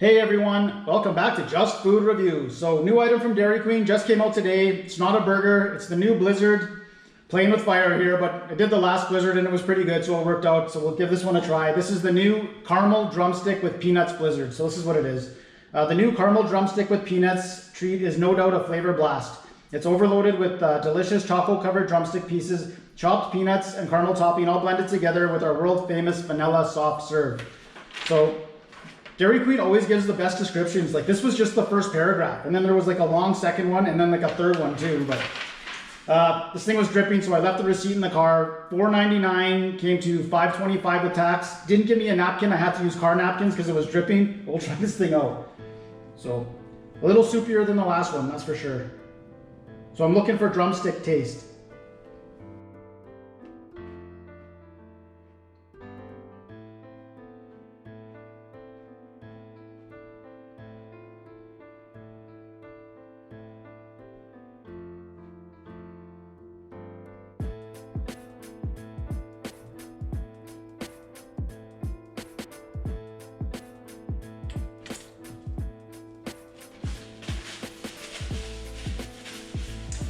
Hey everyone, welcome back to Just Food Reviews. So new item from Dairy Queen just came out today. It's not a burger, it's the new Blizzard. Playing with fire here, but I did the last Blizzard and it was pretty good, so it worked out. So we'll give this one a try. This is the new Caramel Drumstick with Peanuts Blizzard. So this is what it is. The new Caramel Drumstick with Peanuts treat is no doubt a flavor blast. It's overloaded with delicious choco-covered drumstick pieces, chopped peanuts, and caramel topping all blended together with our world famous vanilla soft serve. So Dairy Queen always gives the best descriptions. Like this was just the first paragraph, and then there was like a long second one, and then like a third one too. But this thing was dripping, so I left the receipt in the car. $4.99 came to $5.25 with tax. Didn't give me a napkin. I had to use car napkins because it was dripping. We'll try this thing out. So a little soupier than the last one, that's for sure. So I'm looking for drumstick taste.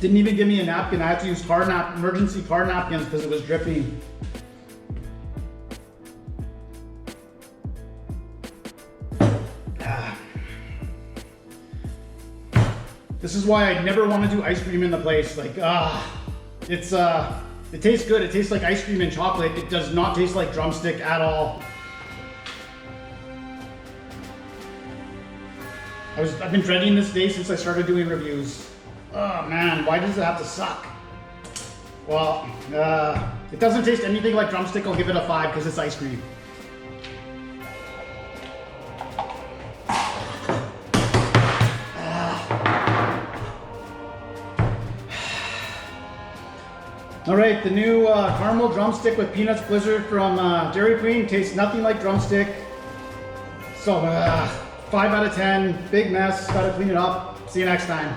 Didn't even give me a napkin. I had to use emergency car napkins because it was dripping. This is why I never want to do ice cream in the place. Like, it tastes good. It tastes like ice cream and chocolate. It does not taste like drumstick at all. I've been dreading this day since I started doing reviews. Oh man, why does it have to suck? Well, it doesn't taste anything like drumstick. I'll give it a 5 because it's ice cream. All right, the new Caramel Drumstick with Peanuts Blizzard from Dairy Queen tastes nothing like drumstick. So 5 out of 10, big mess, gotta clean it up. See you next time.